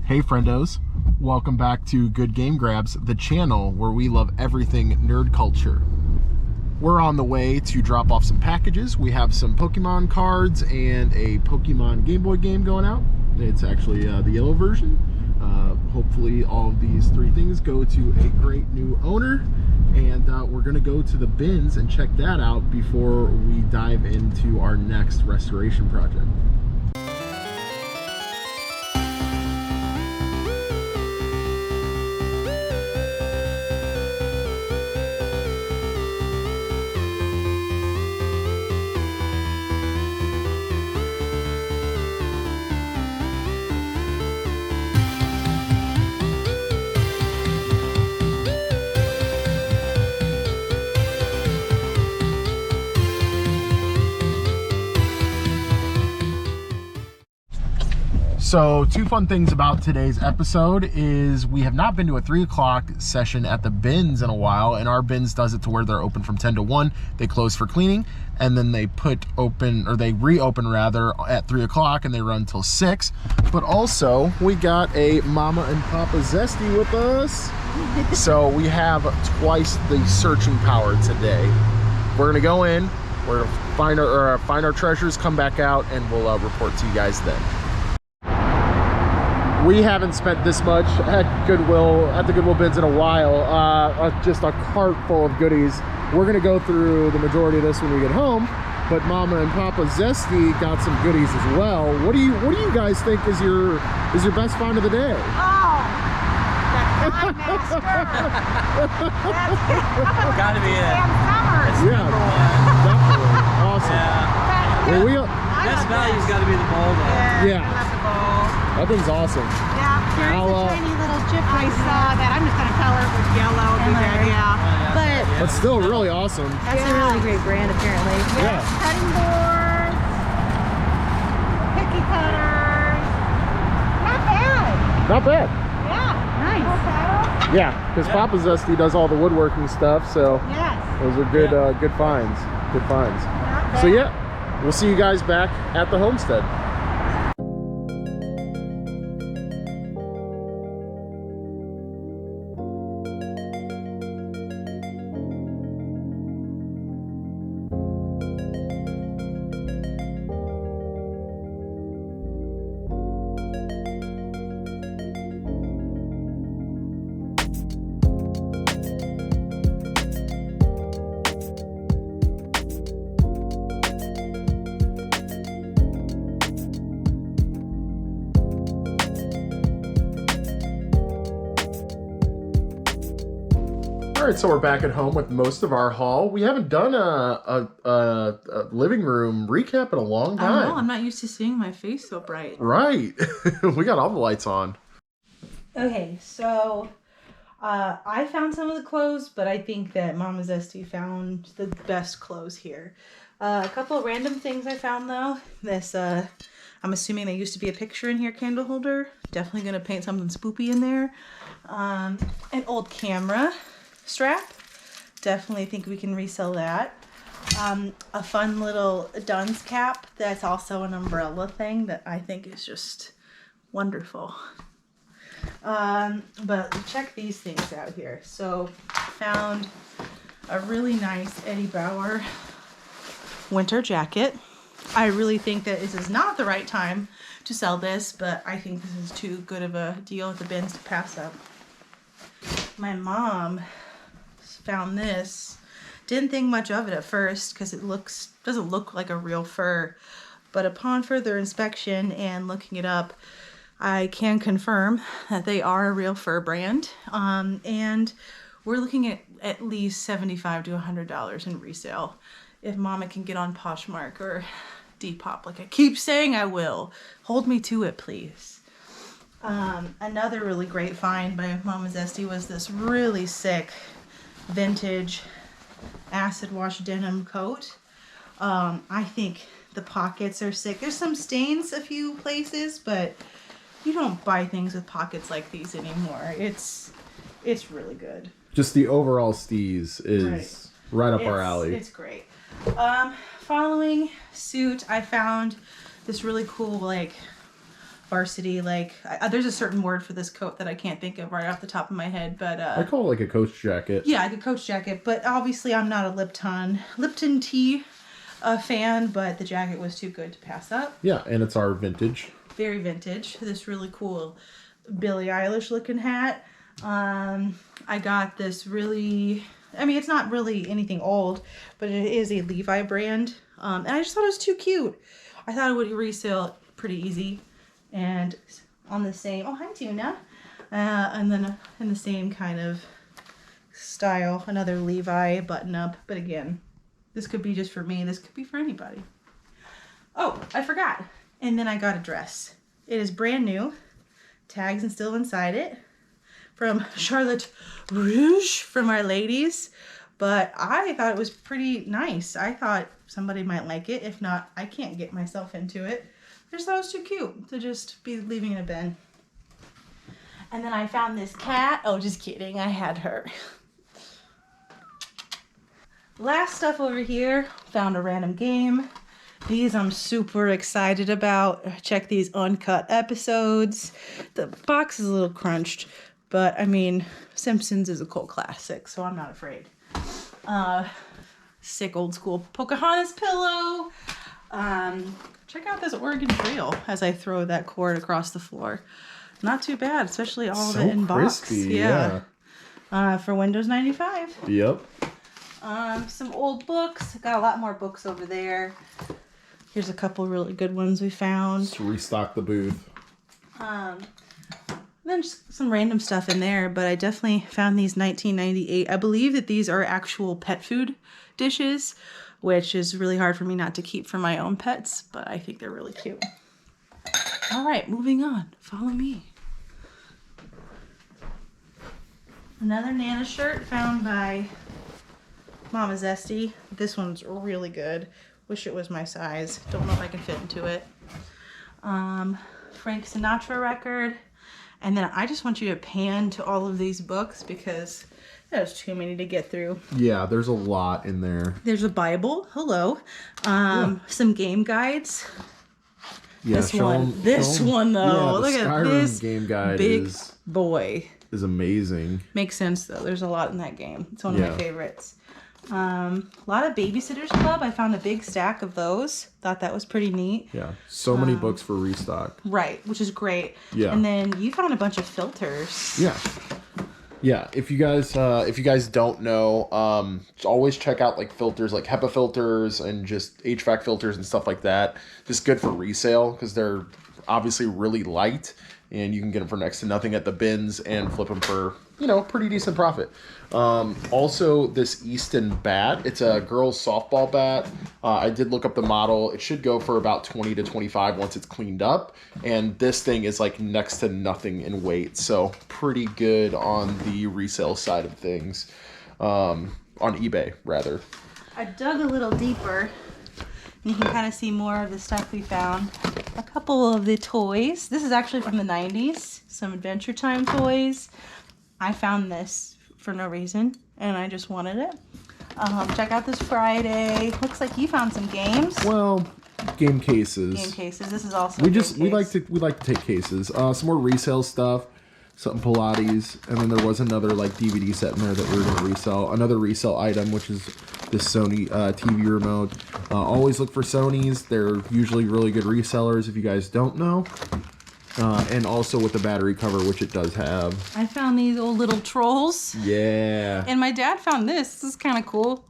Hey friendos, welcome back to Good Game Grabs, the channel where we love everything nerd culture. We're on the way to drop off some packages. We have some Pokemon cards and a Pokemon Game Boy game going out. It's actually the yellow version. Hopefully all of these three things go to a great new owner, and we're gonna go to the bins and check that out before we dive into our next restoration project. So two fun things about today's episode is we have not been to a 3 o'clock session at the bins in a while, and our bins does it to where they're open from 10 to 1. They close for cleaning, and then they reopen rather at 3 o'clock, and they run till 6. But also we got a Mama and Papa Zesty with us. So we have twice the searching power today. We're gonna go in, we're gonna find our treasures, come back out, and we'll report to you guys then. We haven't spent this much at the Goodwill bins in a while. Just a cart full of goodies. We're gonna go through the majority of this when we get home, but Mama and Papa Zesty got some goodies as well. What do you guys think is your best find of the day? Oh, the Time Master. Gotta be it. Yeah, definitely. Awesome. Yeah. Well, Best value's gotta be the bowl though. Yeah. I love the bowl. That thing's awesome. Yeah, there's a tiny little chip. I saw that. I'm just gonna color it with yellow. But That's still really awesome. That's a really great brand, apparently. Yeah. Cutting boards, picky cutters. Not bad. Not bad. Yeah. Nice. Okay. Yeah, because Papa Zesty does all the woodworking stuff, so Yes. those are good, good finds. Good finds. Not bad. So yeah, we'll see you guys back at the homestead. All right, so we're back at home with most of our haul. We haven't done a living room recap in a long time. I know, I'm not used to seeing my face so bright. Right. We got all the lights on. Okay, so I found some of the clothes, but I think that Mama Zesty found the best clothes here. A couple of random things I found though. This, I'm assuming there used to be a picture in here, candle holder. Definitely gonna paint something spoopy in there. An old camera strap. Definitely think we can resell that. A fun little dunce cap that's also an umbrella thing that I think is just wonderful. But check these things out here. So found a really nice Eddie Bauer winter jacket. I really think that this is not the right time to sell this, but I think this is too good of a deal at the bins to pass up. My mom found this. Didn't think much of it at first because it doesn't look like a real fur, but upon further inspection and looking it up, I can confirm that they are a real fur brand, and we're looking at least $75 to $100 in resale if Mama can get on Poshmark or Depop like I keep saying I will. Hold me to it, please. Another really great find by Mama Zesty was this really sick vintage acid wash denim coat. I think the pockets are sick. There's some stains a few places, but you don't buy things with pockets like these anymore. It's really good. Just the overall steez is right up our alley. It's great. Following suit, I found this really cool like varsity, like, there's a certain word for this coat that I can't think of right off the top of my head, but I call it like a coach jacket. yeah, like a coach jacket. But obviously I'm not a Lipton tea fan, but the jacket was too good to pass up. Yeah, and it's our vintage. Very vintage. This really cool Billie Eilish looking hat. I got this really, I mean, it's not really anything old, but it is a Levi brand. And I just thought it was too cute. I thought it would resell pretty easy. And on the same, oh, hi Tuna. And then in the same kind of style, another Levi button up. But again, this could be just for me. This could be for anybody. Oh, I forgot. And then I got a dress. It is brand new. Tags and still inside it. From Charlotte Rouge from our ladies. But I thought it was pretty nice. I thought somebody might like it. If not, I can't get myself into it. I just thought it was too cute to just be leaving in a bin. And then I found this cat. Oh, just kidding. I had her. Last stuff over here. Found a random game. These I'm super excited about. Check these uncut episodes. The box is a little crunched, but I mean, Simpsons is a cult classic, so I'm not afraid. Sick old school Pocahontas pillow. Check out this Oregon Trail as I throw that cord across the floor. Not too bad, especially all of it in crispy, box. Yeah. For Windows 95. Yep. Some old books. Got a lot more books over there. Here's a couple really good ones we found. Just restock the booth. Then just some random stuff in there, but I definitely found these 1998. I believe that these are actual pet food dishes, which is really hard for me not to keep for my own pets, but I think they're really cute. All right, moving on. Follow me. Another Nana shirt found by Mama Zesty. This one's really good. Wish it was my size. Don't know if I can fit into it. Frank Sinatra record. And then I just want you to pan to all of these books because there's too many to get through. Yeah, there's a lot in there. There's a Bible. Hello. Some game guides. Yeah, This one though. Yeah, Look at Skyrim this game guide big boy. is amazing. Makes sense though. There's a lot in that game. It's one of my favorites. A lot of Babysitters Club. I found a big stack of those. Thought that was pretty neat. Yeah, so many books for restock. Right, which is great. Yeah. And then you found a bunch of filters. Yeah. Yeah, if you guys don't know, always check out like filters like HEPA filters and just HVAC filters and stuff like that. Just good for resale because they're obviously really light and you can get them for next to nothing at the bins and flip them for, you know, pretty decent profit. Also, this Easton bat, it's a girl's softball bat. I did look up the model. It should go for about 20 to 25 once it's cleaned up. And this thing is like next to nothing in weight. So pretty good on the resale side of things. On eBay, rather. I dug a little deeper. And you can kind of see more of the stuff we found. A couple of the toys. This is actually from the 90s. Some Adventure Time toys. I found this for no reason, and I just wanted it. Check out this Friday. Looks like you found some games. Well, game cases. Game cases. This is also we like to take cases. Some more resale stuff. Something Pilates, and then there was another like DVD set in there that we were going to resell. Another resale item, which is this Sony TV remote. Always look for Sonys. They're usually really good resellers if you guys don't know. And also with the battery cover, which it does have. I found these old little trolls. Yeah. And my dad found this. This is kind of cool.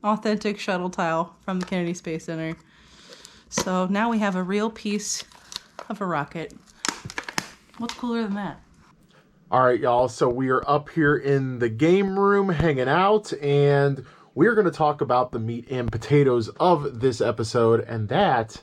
Authentic shuttle tile from the Kennedy Space Center. So now we have a real piece of a rocket. What's cooler than that? All right, y'all. So we are up here in the game room hanging out, and we're going to talk about the meat and potatoes of this episode, and that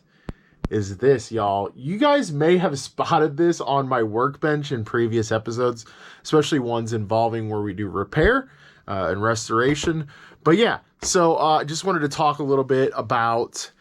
is this, y'all. You guys may have spotted this on my workbench in previous episodes, especially ones involving where we do repair and restoration. But yeah, so I just wanted to talk a little bit about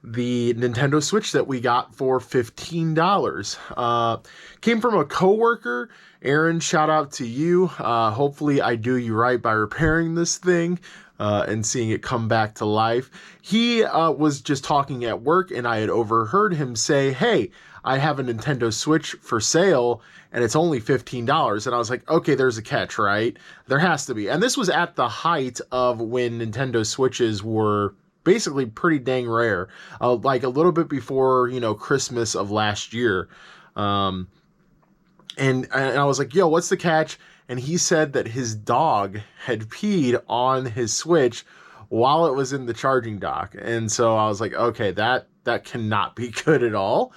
the Nintendo Switch that we got for $15. Came from a coworker. Aaron, shout out to you. Hopefully I do you right by repairing this thing and seeing it come back to life. He was just talking at work, and I had overheard him say, hey, I have a Nintendo Switch for sale and it's only $15. And I was like, okay, there's a catch, right? There has to be. And this was at the height of when Nintendo Switches were basically pretty dang rare, like a little bit before, you know, Christmas of last year. And I was like, yo, what's the catch? And he said that his dog had peed on his Switch while it was in the charging dock. And so I was like, okay, that cannot be good at all.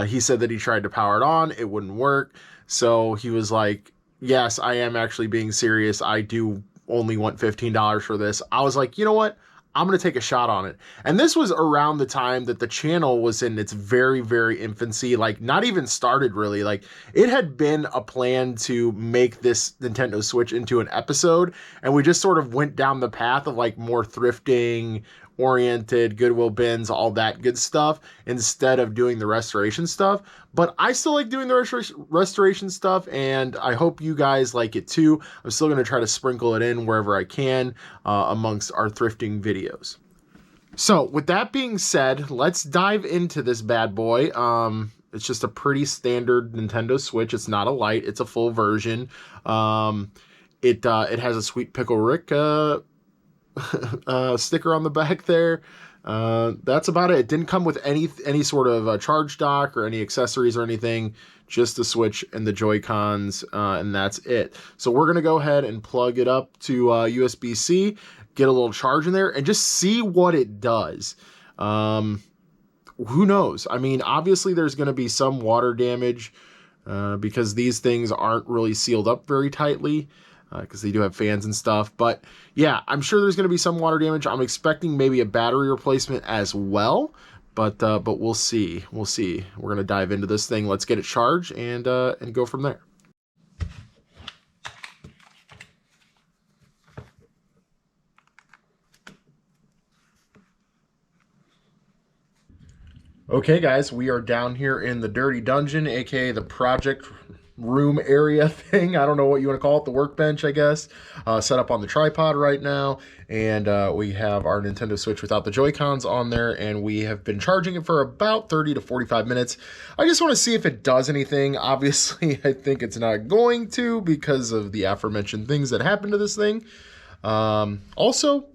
He said that he tried to power it on. It wouldn't work. So he was like, yes, I am actually being serious. I do only want $15 for this. I was like, you know what? I'm going to take a shot on it. And this was around the time that the channel was in its very, very infancy, like not even started really. Like it had been a plan to make this Nintendo Switch into an episode. And we just sort of went down the path of like more thrifting oriented, Goodwill bins, all that good stuff, instead of doing the restoration stuff. But I still like doing the restoration stuff, and I hope you guys like it too. I'm still going to try to sprinkle it in wherever I can amongst our thrifting videos. So with that being said, let's dive into this bad boy. It's just a pretty standard Nintendo Switch. It's not a Lite, it's a full version. It has a Sweet Pickle Rick sticker on the back there. That's about it. It didn't come with any sort of charge dock or any accessories or anything, just the Switch and the Joy-Cons, and that's it. So we're gonna go ahead and plug it up to USB-C, get a little charge in there, and just see what it does. Who knows? I mean, obviously there's gonna be some water damage because these things aren't really sealed up very tightly, because they do have fans and stuff. But yeah, I'm sure there's going to be some water damage. I'm expecting maybe a battery replacement as well, but we'll see. We'll see. We're going to dive into this thing. Let's get it charged and go from there. Okay, guys, we are down here in the Dirty Dungeon, aka the project room area thing. I don't know what you want to call it, the workbench, I guess. Set up on the tripod right now, and we have our Nintendo Switch without the Joy-Cons on there, and we have been charging it for about 30 to 45 minutes. I just want to see if it does anything. Obviously, I think it's not going to because of the aforementioned things that happened to this thing. Also,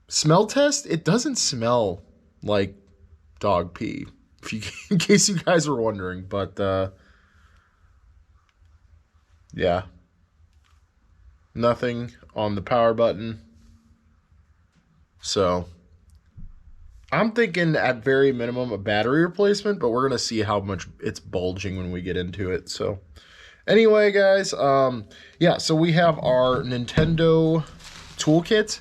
smell test, it doesn't smell like dog pee, in case you guys were wondering, but yeah, nothing on the power button. So I'm thinking at very minimum a battery replacement, but we're going to see how much it's bulging when we get into it. So anyway, guys, yeah, so we have our Nintendo toolkit.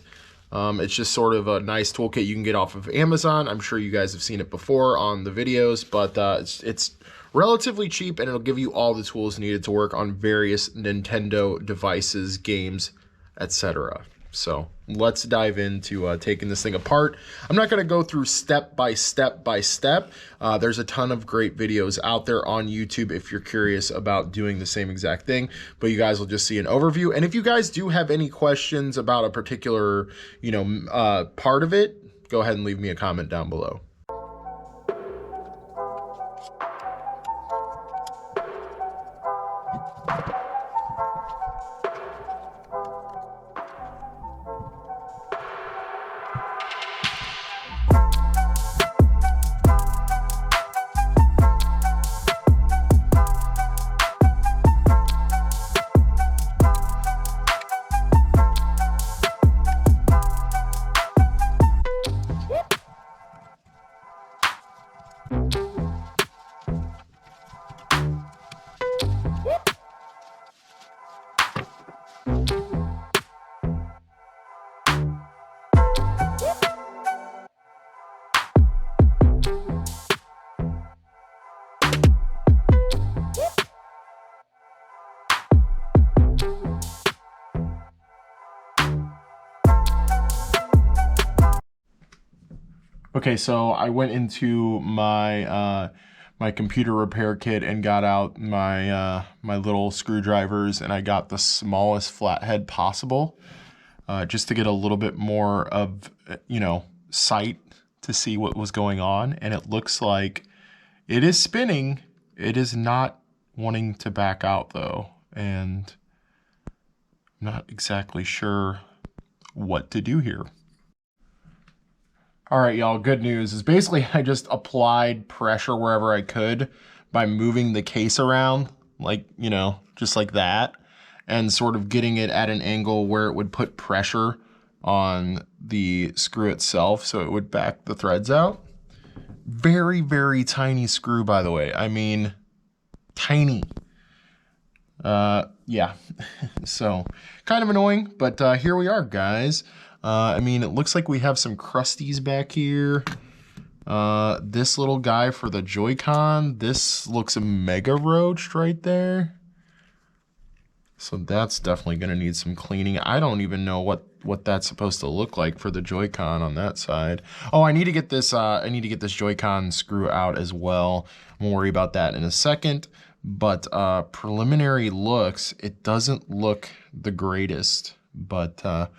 It's just sort of a nice toolkit you can get off of Amazon. I'm sure you guys have seen it before on the videos, but it's relatively cheap, and it'll give you all the tools needed to work on various Nintendo devices, games, etc. So let's dive into taking this thing apart. I'm not going to go through step by step by step. There's a ton of great videos out there on YouTube if you're curious about doing the same exact thing, but you guys will just see an overview. And if you guys do have any questions about a particular, part of it, go ahead and leave me a comment down below. Okay, so I went into my my computer repair kit and got out my my little screwdrivers, and I got the smallest flathead possible, just to get a little bit more of, you know, sight to see what was going on. And it looks like it is spinning. It is not wanting to back out though, and I'm not exactly sure what to do here. All right, y'all, good news is basically I just applied pressure wherever I could by moving the case around, like, you know, just like that, and sort of getting it at an angle where it would put pressure on the screw itself so it would back the threads out. Very, very tiny screw, by the way. I mean, tiny. Yeah, so kind of annoying, but here we are, guys. I mean, it looks like we have some crusties back here. This little guy for the Joy-Con. This looks mega roached right there. So that's definitely going to need some cleaning. I don't even know what that's supposed to look like for the Joy-Con on that side. Oh, I need to get this Joy-Con screw out as well. We'll worry about that in a second. But preliminary looks, it doesn't look the greatest. But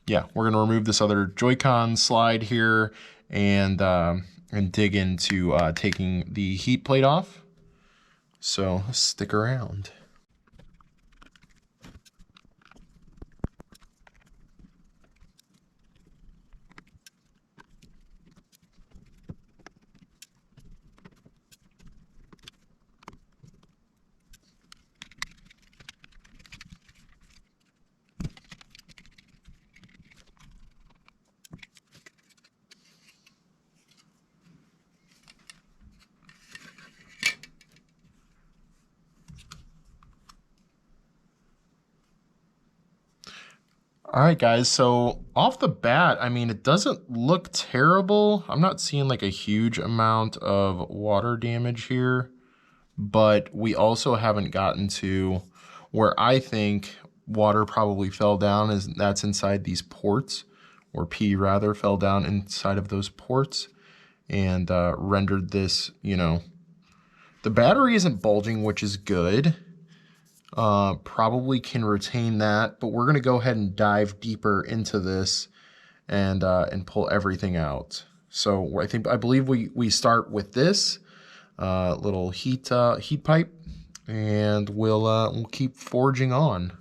yeah, we're gonna remove this other Joy-Con slide here and dig into taking the heat plate off. So stick around. All right, guys, so off the bat, I mean, it doesn't look terrible. I'm not seeing like a huge amount of water damage here, but we also haven't gotten to where I think water probably fell down, that's inside these ports, or pee rather fell down inside of those ports and rendered this, you know, the battery isn't bulging, which is good. Probably can retain that, but we're gonna go ahead and dive deeper into this and pull everything out. So I believe we start with this little heat pipe, and we'll keep forging on.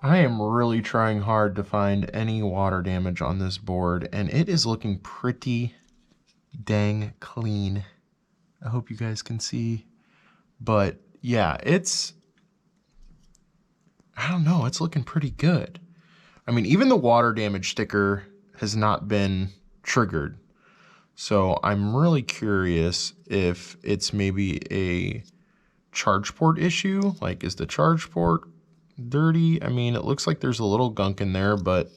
I am really trying hard to find any water damage on this board, and it is looking pretty dang clean. I hope you guys can see, but yeah, I don't know, it's looking pretty good. I mean, even the water damage sticker has not been triggered. So I'm really curious if it's maybe a charge port issue. Like, is the charge port dirty? I mean, it looks like there's a little gunk in there, but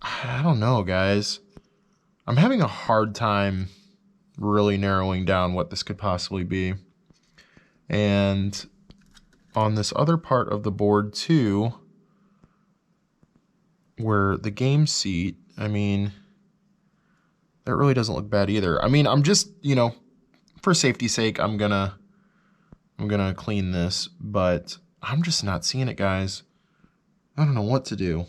I don't know, guys. I'm having a hard time really narrowing down what this could possibly be. And on this other part of the board too, where the game seat, I mean, that really doesn't look bad either. I mean, I'm just, you know, for safety's sake, I'm gonna clean this, but I'm just not seeing it, guys. I don't know what to do.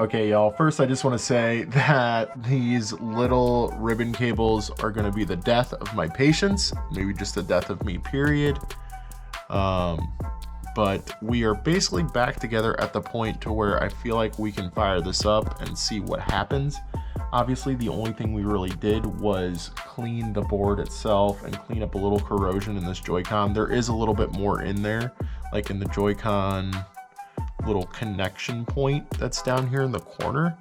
Okay, y'all, first I just want to say that these little ribbon cables are going to be the death of my patience, maybe just the death of me, period. But we are basically back together at the point to where I feel like we can fire this up and see what happens. Obviously, the only thing we really did was clean the board itself and clean up a little corrosion in this Joy-Con. There is a little bit more in there, like in the Joy-Con little connection point that's down here in the corner.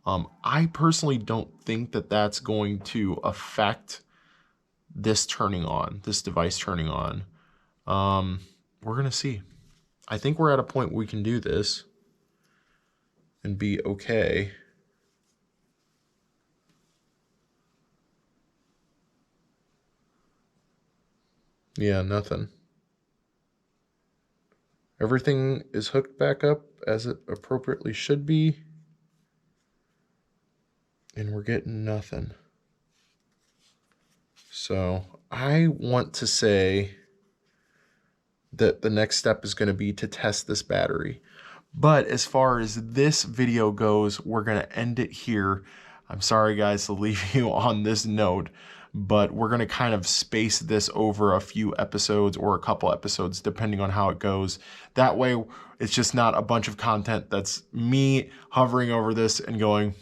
I personally don't think that that's going to affect this turning on, this device turning on. We're gonna see. I think we're at a point where we can do this and be okay. Yeah, nothing. Everything is hooked back up as it appropriately should be. And we're getting nothing. So I want to say that the next step is going to be to test this battery. But as far as this video goes, we're going to end it here. I'm sorry, guys, to leave you on this note, but we're going to kind of space this over a few episodes or a couple episodes, depending on how it goes. That way, it's just not a bunch of content that's me hovering over this and going,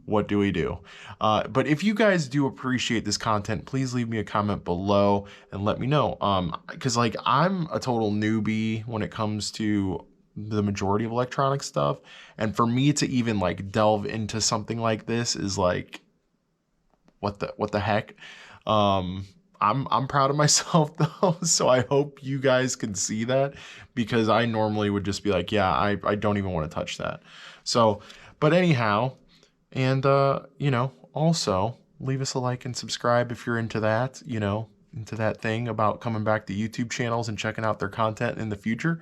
what do we do? But if you guys do appreciate this content, please leave me a comment below and let me know. Because like I'm a total newbie when it comes to the majority of electronic stuff. And for me to even like delve into something like this is like, what the heck? I'm proud of myself though, so I hope you guys can see that, because I normally would just be like, yeah, I don't even want to touch that. So, but anyhow, and you know, also leave us a like and subscribe if you're into that, you know, into that thing about coming back to YouTube channels and checking out their content in the future.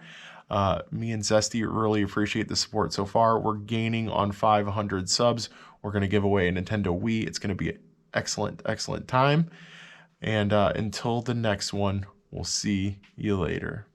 Me and Zesty really appreciate the support so far. We're gaining on 500 subs. We're going to give away a Nintendo Wii. It's going to be an excellent time. And until the next one, we'll see you later.